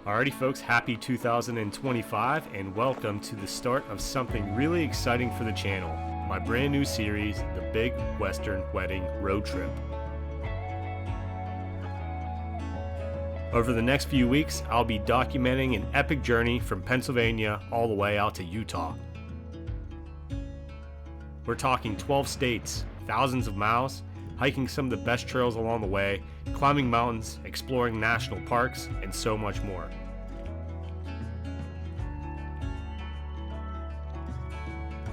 Alrighty folks, happy 2025 and welcome to the start of something really exciting for the channel, my brand new series, The Big Western Wedding Road Trip. Over the next few weeks, I'll be documenting an epic journey from Pennsylvania all the way out to Utah. We're talking 12 states, thousands of miles, hiking some of the best trails along the way, climbing mountains, exploring national parks, and so much more.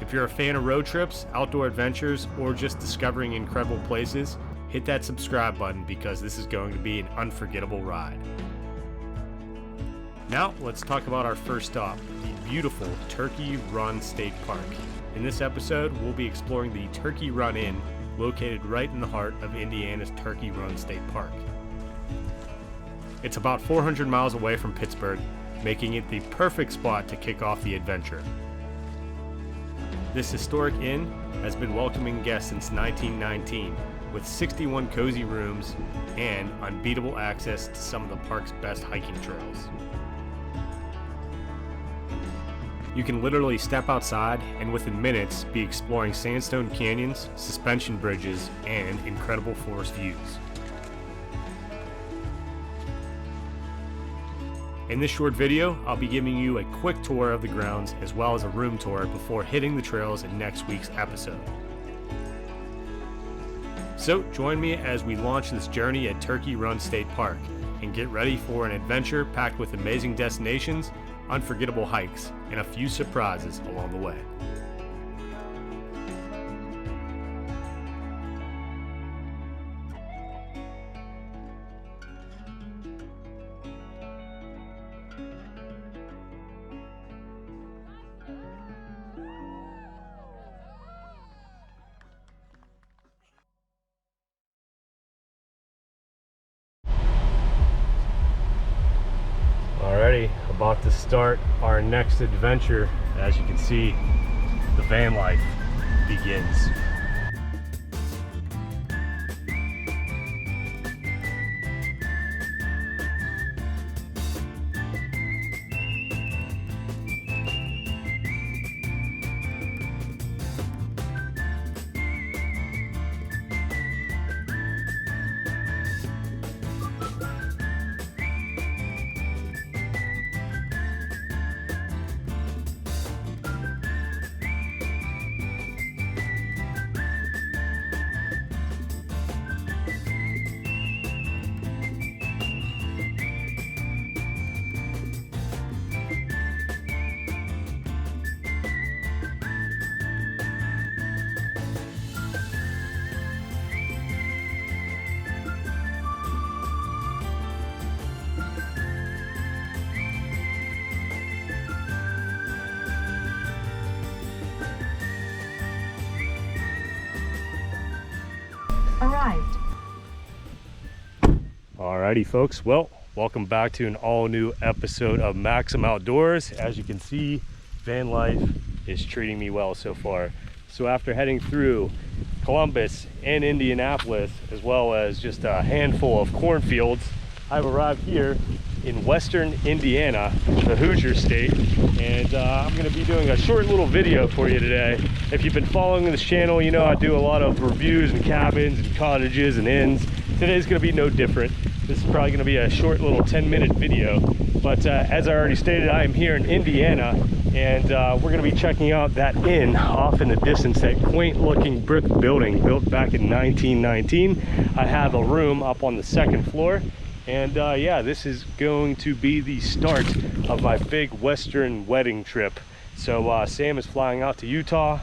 If you're a fan of road trips, outdoor adventures, or just discovering incredible places, hit that subscribe button because this is going to be an unforgettable ride. Now, let's talk about our first stop, the beautiful Turkey Run State Park. In this episode, we'll be exploring the Turkey Run Inn, located right in the heart of Indiana's Turkey Run State Park. It's about 400 miles away from Pittsburgh, making it the perfect spot to kick off the adventure. This historic inn has been welcoming guests since 1919, with 61 cozy rooms and unbeatable access to some of the park's best hiking trails. You can literally step outside and within minutes be exploring sandstone canyons, suspension bridges, and incredible forest views. In this short video, I'll be giving you a quick tour of the grounds as well as a room tour before hitting the trails in next week's episode. So join me as we launch this journey at Turkey Run State Park and get ready for an adventure packed with amazing destinations, unforgettable hikes, and a few surprises along the way. Alrighty, about to start our next adventure. As you can see, the van life begins. Arrived. Alrighty folks, well, welcome back to an all new episode of Maksim Outdoors. As you can see, van life is treating me well so far. So after heading through Columbus and Indianapolis, as well as just a handful of cornfields, I've arrived here in western Indiana, the Hoosier State, and I'm going to be doing a short little video for you today. If you've been following this channel, you know I do a lot of reviews and cabins and cottages and inns. Today's going to be no different. This is probably going to be a short little 10-minute video, but as I already stated, I am here in Indiana, and we're going to be checking out that inn off in the distance, that quaint looking brick building built back in 1919. I have a room up on the second floor. And yeah, this is going to be the start of my big Western wedding trip. So Sam is flying out to Utah,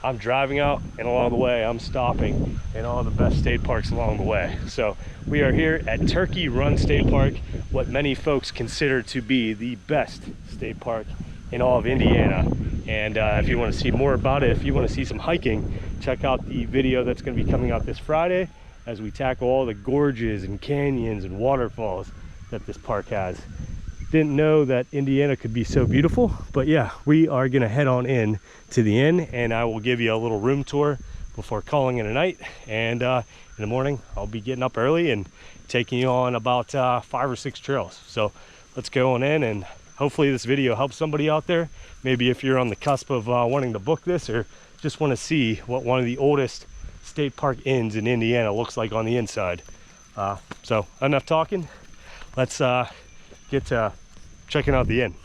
I'm driving out, and along the way I'm stopping in all the best state parks along the way. So we are here at Turkey Run State Park, what many folks consider to be the best state park in all of Indiana. And if you want to see more about it, if you want to see some hiking, check out the video that's going to be coming out this Friday as we tackle all the gorges and canyons and waterfalls that this park has. Didn't know that Indiana could be so beautiful, but yeah, we are gonna head on in to the inn, and I will give you a little room tour before calling it a night. And in the morning, I'll be getting up early and taking you on about 5 or 6 trails. So let's go on in, and hopefully this video helps somebody out there. Maybe if you're on the cusp of wanting to book this, or just want to see what one of the oldest state park inns in Indiana looks like on the inside. So enough talking, let's get to checking out the inn.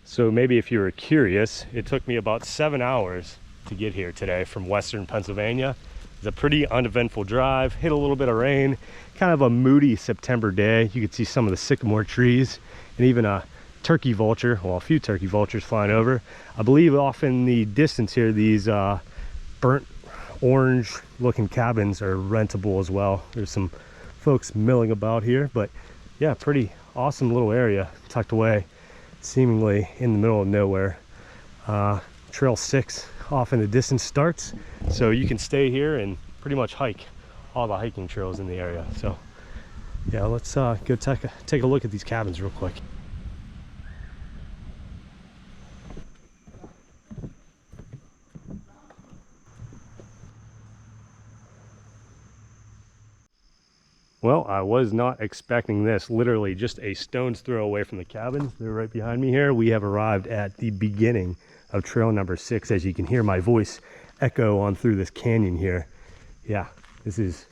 So maybe if you were curious, it took me about 7 hours to get here today from Western Pennsylvania. It's a pretty uneventful drive, hit a little bit of rain, kind of a moody September day. You could see some of the sycamore trees and even a turkey vulture, well, a few turkey vultures flying over. I believe off in the distance here, these burnt orange looking cabins are rentable as well. There's some folks milling about here, but yeah, pretty awesome little area tucked away seemingly in the middle of nowhere. Trail 6 off in the distance starts, so you can stay here and pretty much hike all the hiking trails in the area. So yeah, let's go take a look at these cabins real quick. Well, I was not expecting this. Literally just a stone's throw away from the cabins. They're right behind me here. We have arrived at the beginning of trail number 6. As you can hear my voice echo on through this canyon here. Yeah, this is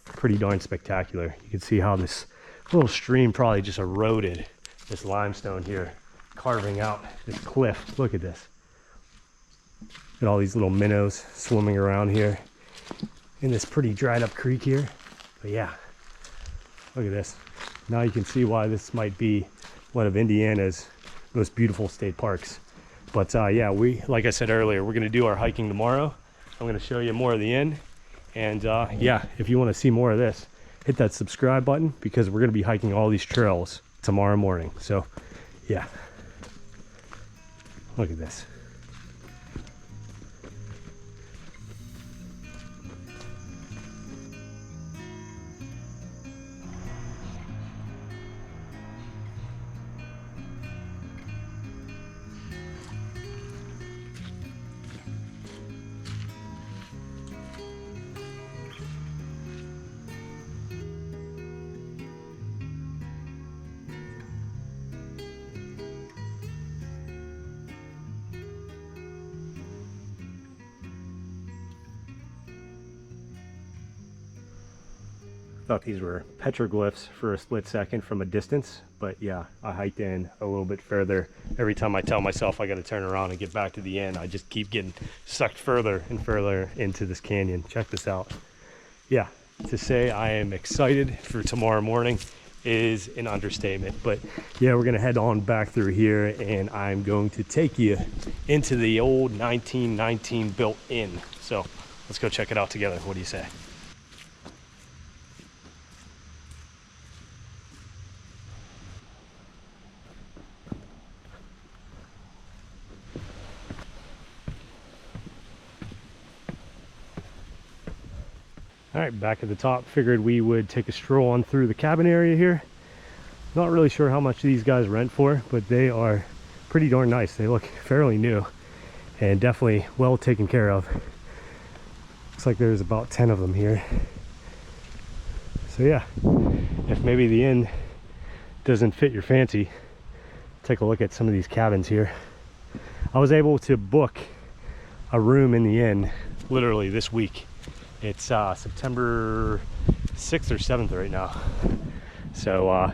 pretty darn spectacular. You can see how this little stream probably just eroded this limestone here, carving out this cliff. Look at this. Look at all these little minnows swimming around here in this pretty dried up creek here. But yeah, look at this. Now you can see why this might be one of Indiana's most beautiful state parks. But yeah, like I said earlier, we're gonna do our hiking tomorrow. I'm gonna show you more of the inn. And yeah, if you wanna see more of this, hit that subscribe button, because we're gonna be hiking all these trails tomorrow morning. So yeah, look at this. Thought these were petroglyphs for a split second from a distance, but yeah, I hiked in a little bit further. Every time I tell myself I got to turn around and get back to the inn, I just keep getting sucked further and further into this canyon. Check this out. Yeah, to say I am excited for tomorrow morning is an understatement. But yeah, we're gonna head on back through here, and I'm going to take you into the old 1919 built inn. So let's go check it out together. What do you say? All right, back at the top, figured we would take a stroll on through the cabin area here. Not really sure how much these guys rent for, but they are pretty darn nice. They look fairly new and definitely well taken care of. Looks like there's about 10 of them here. So yeah, if maybe the inn doesn't fit your fancy, take a look at some of these cabins here. I was able to book a room in the inn literally this week. It's September 6th or 7th right now. So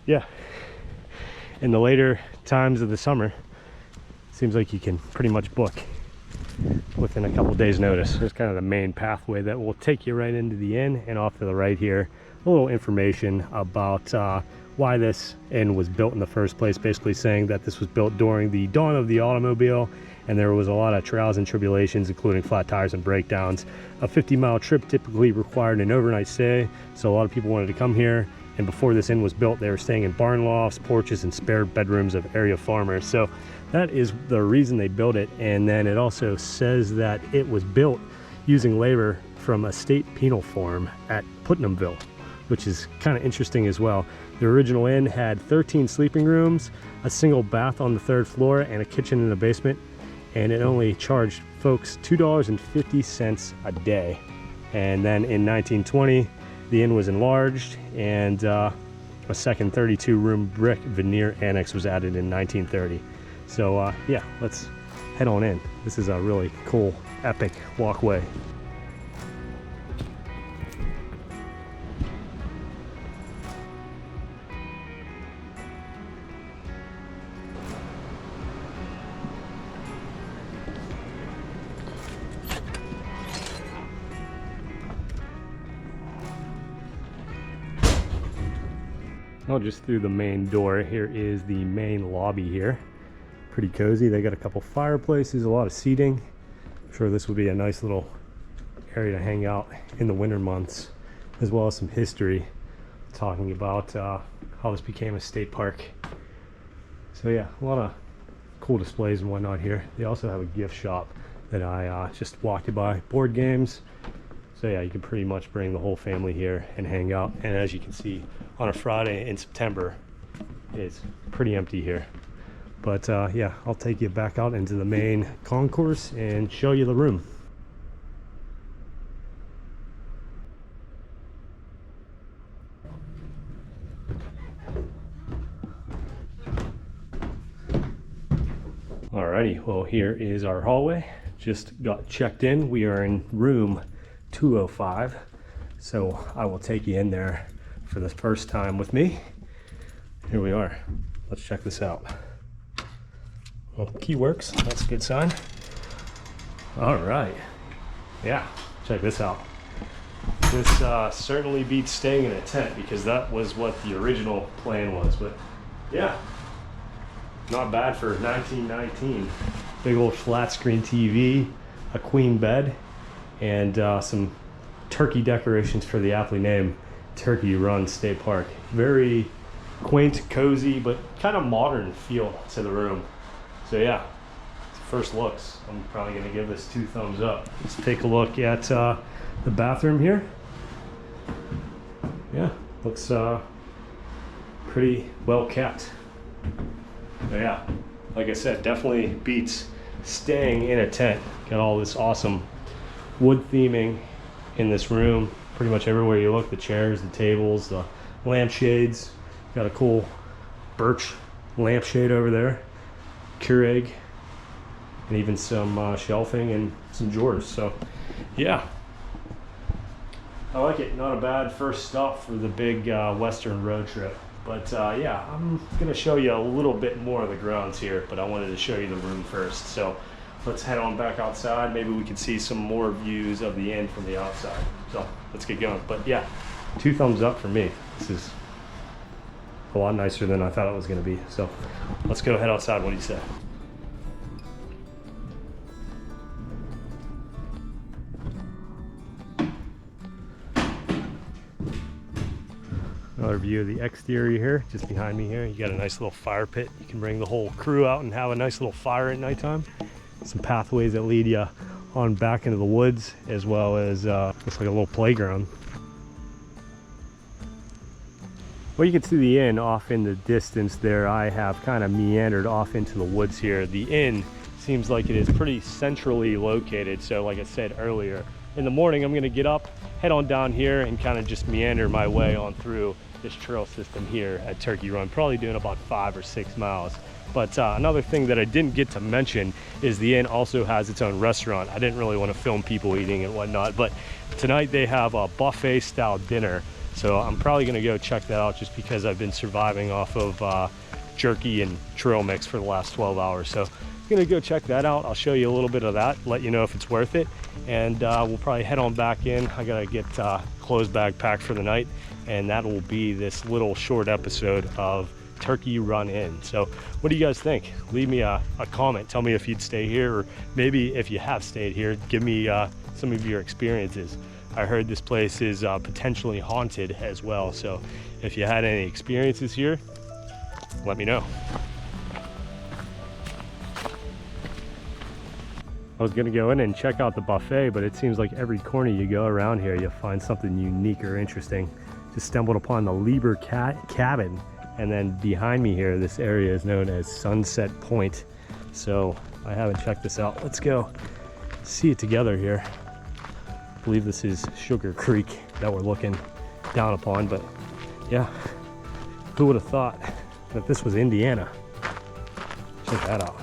yeah, in the later times of the summer, seems like you can pretty much book within a couple days notice. There's kind of the main pathway that will take you right into the inn, and off to the right here, a little information about why this inn was built in the first place, basically saying that this was built during the dawn of the automobile, and there was a lot of trials and tribulations, including flat tires and breakdowns. A 50-mile trip typically required an overnight stay, so a lot of people wanted to come here. And before this inn was built, they were staying in barn lofts, porches, and spare bedrooms of area farmers. So that is the reason they built it. And then it also says that it was built using labor from a state penal farm at Putnamville, which is kind of interesting as well. The original inn had 13 sleeping rooms, a single bath on the 3rd floor, and a kitchen in the basement. And it only charged folks $2.50 a day. And then in 1920, the inn was enlarged, and a second 32-room brick veneer annex was added in 1930. So yeah, let's head on in. This is a really cool, epic walkway. Just through the main door. Here is the main lobby here. Pretty cozy. They got a couple fireplaces, a lot of seating. I'm sure this would be a nice little area to hang out in the winter months, as well as some history talking about how this became a state park. So yeah, a lot of cool displays and whatnot here. They also have a gift shop that I just walked by. Board games. So yeah, you can pretty much bring the whole family here and hang out. And as you can see, on a Friday in September, it's pretty empty here. But yeah, I'll take you back out into the main concourse and show you the room. Alrighty, well, here is our hallway. Just got checked in. We are in room 205. So I will take you in there for the first time with me. Here we are. Let's check this out. Well, the key works. That's a good sign. All right. Yeah, check this out. This certainly beats staying in a tent, because that was what the original plan was. But yeah, not bad for 1919. Big old flat screen TV, a queen bed, and some turkey decorations for the aptly named Turkey Run State Park. Very quaint, cozy, but kind of modern feel to the room. So yeah, first looks, I'm probably gonna give this 2 thumbs up. Let's take a look at the bathroom here. Yeah, looks pretty well kept. So yeah, like I said, definitely beats staying in a tent. Got all this awesome wood theming in this room. Pretty much everywhere you look, the chairs, the tables, the lampshades. Got a cool birch lampshade over there, Keurig, and even some shelving and some drawers. So yeah, I like it. Not a bad first stop for the big western road trip. But yeah, I'm gonna show you a little bit more of the grounds here, but I wanted to show you the room first. So let's head on back outside. Maybe we can see some more views of the inn from the outside. So let's get going. But yeah, 2 thumbs up for me. This is a lot nicer than I thought it was gonna be. So let's go head outside. What do you say? Another view of the exterior here, just behind me here. You got a nice little fire pit. You can bring the whole crew out and have a nice little fire at nighttime. Some pathways that lead you on back into the woods, as well as looks like a little playground. Well, you can see the inn off in the distance there. I have kind of meandered off into the woods here. The inn seems like it is pretty centrally located. So like I said earlier, in the morning I'm gonna get up, head on down here and kind of just meander my way on through this trail system here at Turkey Run, probably doing about 5 or 6 miles. But another thing that I didn't get to mention is the inn also has its own restaurant. I didn't really want to film people eating and whatnot, but tonight they have a buffet style dinner. So I'm probably gonna go check that out, just because I've been surviving off of jerky and trail mix for the last 12 hours. So I'm gonna go check that out. I'll show you a little bit of that, let you know if it's worth it. And we'll probably head on back in. I gotta get clothes bag packed for the night, and that will be this little short episode of Turkey Run Inn. So what do you guys think? Leave me a comment. Tell me if you'd stay here, or maybe if you have stayed here, give me some of your experiences. I heard this place is potentially haunted as well. So if you had any experiences here, let me know. I was gonna go in and check out the buffet, but it seems like every corner you go around here, you'll find something unique or interesting. Just stumbled upon the Lieber Cabin. And then behind me here, this area is known as Sunset Point. So I haven't checked this out. Let's go see it together here. I believe this is Sugar Creek that we're looking down upon, but yeah, Who would have thought that this was Indiana? Check that out.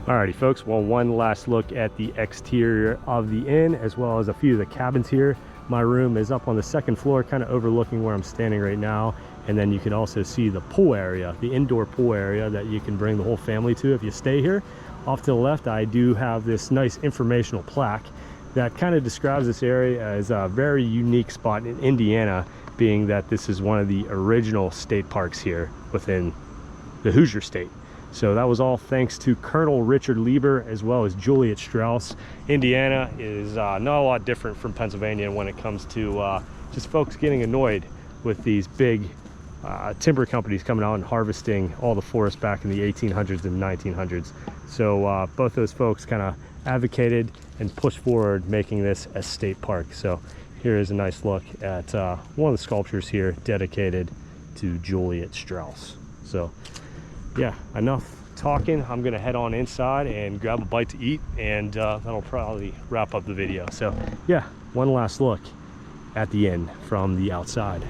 Alrighty folks, well, one last look at the exterior of the inn as well as a few of the cabins here. My room is up on the second floor, kind of overlooking where I'm standing right now. And then you can also see the pool area, the indoor pool area that you can bring the whole family to if you stay here. Off to the left, I do have this nice informational plaque that kind of describes this area as a very unique spot in Indiana, being that this is one of the original state parks here within the Hoosier State. So that was all thanks to Colonel Richard Lieber as well as Juliet Strauss. Indiana is not a lot different from Pennsylvania when it comes to just folks getting annoyed with these big timber companies coming out and harvesting all the forest back in the 1800s and 1900s. So both those folks kind of advocated and pushed forward making this a state park. So here is a nice look at one of the sculptures here dedicated to Juliet Strauss. So yeah, enough talking. I'm gonna head on inside and grab a bite to eat, and that'll probably wrap up the video. So yeah, one last look at the inn from the outside.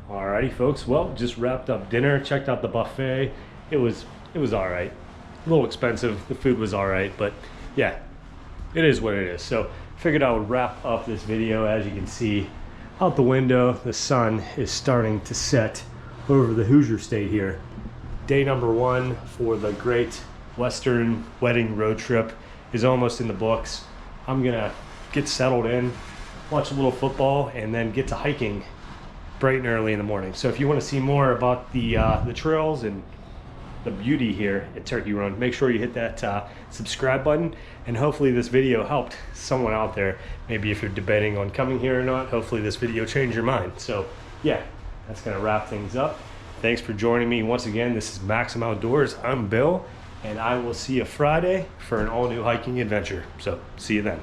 Alrighty folks, well, just wrapped up dinner, checked out the buffet. It was all right. A little expensive, the food was all right, but yeah, it is what it is. So figured I would wrap up this video. As you can see out the window, the sun is starting to set over the Hoosier State here. Day number one for the Great Western Wedding Road Trip is almost in the books. I'm gonna get settled in, watch a little football, and then get to hiking bright and early in the morning. So if you want to see more about the trails and the beauty here at Turkey Run, make sure you hit that subscribe button, and hopefully this video helped someone out there. Maybe if you're debating on coming here or not, hopefully this video changed your mind. So yeah, that's gonna wrap things up. Thanks for joining me once again. This is Maksim Outdoors. I'm Bill, and I will see you Friday for an all-new hiking adventure. So see you then.